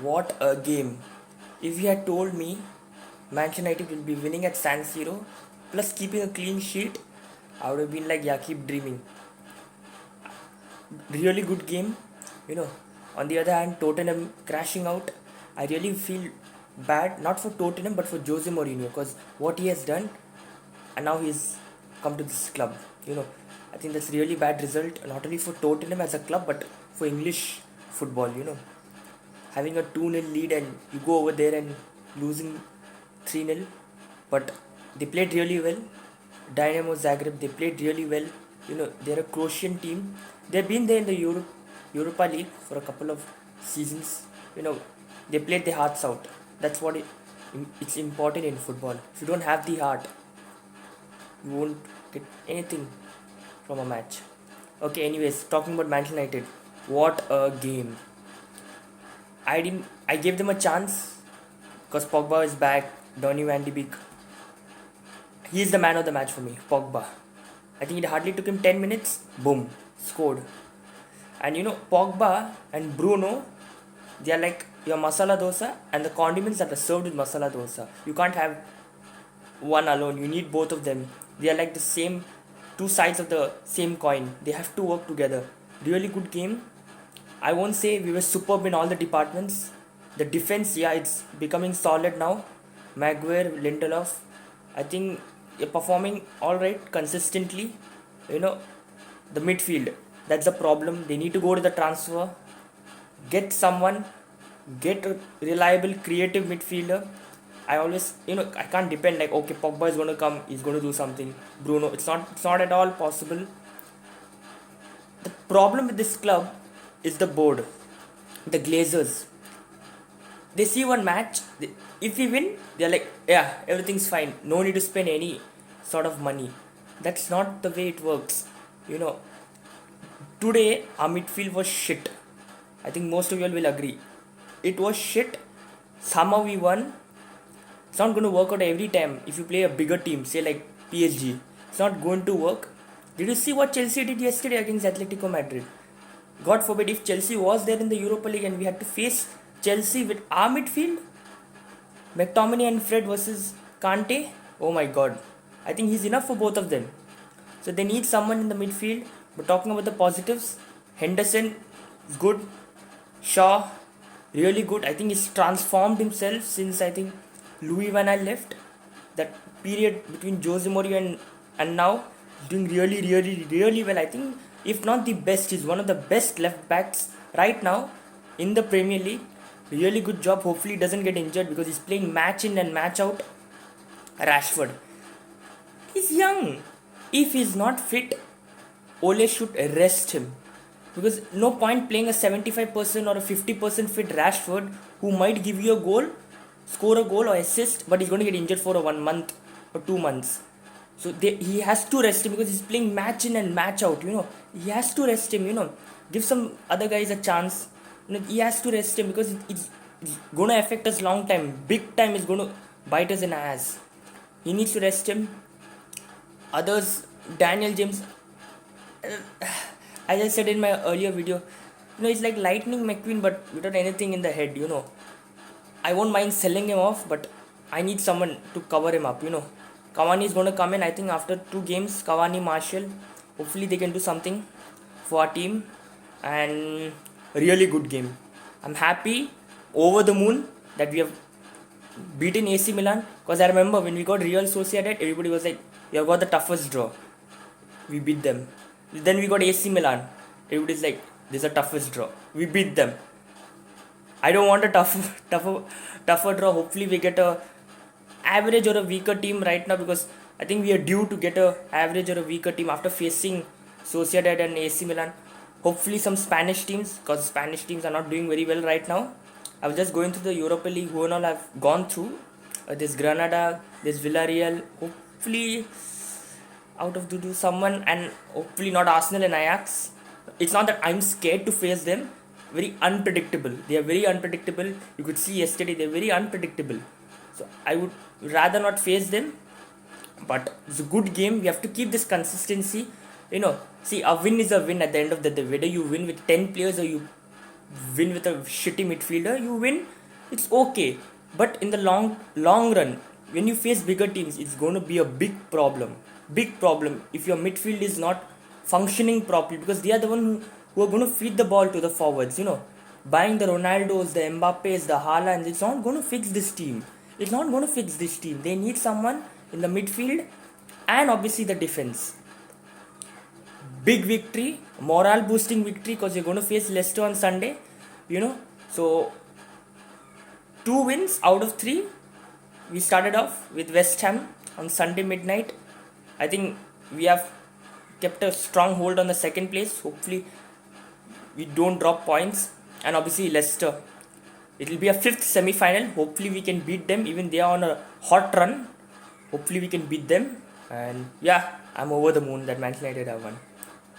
What a game. If you had told me Manchester United will be winning at San Siro plus keeping a clean sheet, I would have been like, yeah, keep dreaming. Really good game, you know. On the other hand, Tottenham crashing out. I really feel bad, not for Tottenham, but for Jose Mourinho, because what he has done, and now he's come to this club, you know. I think that's really bad result, not only for Tottenham as a club, but for English football, you know. Having a 2-0 lead and you go over there and losing 3-0, but they played really well. Dynamo Zagreb, they played really well. You know, they're a Croatian team. They've been there in the Europa League for a couple of seasons. You know, they played their hearts out. That's what it's important in football. If you don't have the heart, you won't get anything from a match. Okay, anyways, talking about Manchester United, what a game! I gave them a chance because Pogba is back. Donny Van de Beek, he is the man of the match for me. Pogba. I think it hardly took him 10 minutes. Boom, scored. And you know, Pogba and Bruno, they are like your masala dosa and the condiments that are served with masala dosa. You can't have one alone. You need both of them. They are like the same two sides of the same coin. They have to work together. Really good game. I won't say we were superb in all the departments. The defense, yeah, it's becoming solid now. Maguire, Lindelof, I think you're performing all right consistently. You know, the midfield, that's the problem. They need to go to the transfer, get someone, get a reliable, creative midfielder. I always, you know, I can't depend like okay, Pogba is going to come, he's going to do something. Bruno, it's not at all possible. The problem with this club is the board, the Glazers. They see one match, if we win, they're like, yeah, everything's fine. No need to spend any sort of money. That's not the way it works. You know, today our midfield was shit. I think most of you all will agree. It was shit. Somehow we won. It's not going to work out every time if you play a bigger team, say like PSG. It's not going to work. Did you see what Chelsea did yesterday against Atletico Madrid? God forbid if Chelsea was there in the Europa League and we had to face Chelsea with our midfield, McTominay and Fred versus Kante. Oh my god. I think he's enough for both of them. So they need someone in the midfield. But talking about the positives, Henderson is good. Shaw, really good. I think he's transformed himself since I think Louis Van Gaal left. That period between Jose Mourinho and now, he's doing really, really, really well. I think if not the best, he's one of the best left backs right now in the Premier League. Really good job. Hopefully he doesn't get injured because he's playing match in and match out. Rashford, he's young. If he's not fit, Ole should rest him. Because no point playing a 75% or a 50% fit Rashford who might give you a goal, score a goal or assist, but he's going to get injured for a 1 month or 2 months. So he has to rest him because he's playing match in and match out, you know. He has to rest him, you know. Give some other guys a chance. You know, he has to rest him because it's going to affect us long time. Big time is going to bite us in the ass. He needs to rest him. Others, Daniel James, as I said in my earlier video, you know, he's like Lightning McQueen but without anything in the head, you know. I won't mind selling him off, but I need someone to cover him up, you know. Cavani is going to come in, I think, after 2 games. Cavani, Martial. Hopefully they can do something for our team. And really good game. I'm happy, over the moon, that we have beaten AC Milan. Because I remember when we got Real Sociedad, everybody was like, you have got the toughest draw. We beat them. Then we got AC Milan. Everybody's like, this is the toughest draw. We beat them. I don't want a tougher draw. Hopefully we get a average or a weaker team right now because I think we are due to get a average or a weaker team after facing Sociedad and AC Milan. Hopefully some Spanish teams, because Spanish teams are not doing very well right now. I was just going through the Europa League who and all I've gone through. There's Granada, there's Villarreal. Hopefully out of do someone, and hopefully not Arsenal and Ajax. It's not that I'm scared to face them. Very unpredictable. They are very unpredictable. You could see yesterday they're very unpredictable. So I would rather not face them. But it's a good game. We have to keep this consistency. You know, see, a win is a win at the end of the day. Whether you win with 10 players or you win with a shitty midfielder, you win, it's okay. But in the long run, when you face bigger teams, it's going to be a big problem. Big problem if your midfield is not functioning properly, because they are the one who are going to feed the ball to the forwards. Buying the Ronaldos, the Mbappes, the Haalands, it's not going to fix this team. It's not going to fix this team. They need someone in the midfield and obviously the defense. Big victory, morale boosting victory, because you're going to face Leicester on Sunday. So 2 wins out of 3. We started off with West Ham on Sunday midnight. I think we have kept a strong hold on the second place. Hopefully we don't drop points. And obviously Leicester, it will be a 5th semi-final. Hopefully we can beat them. Even they are on a hot run. Hopefully we can beat them. And yeah, I'm over the moon that Manchester United have won.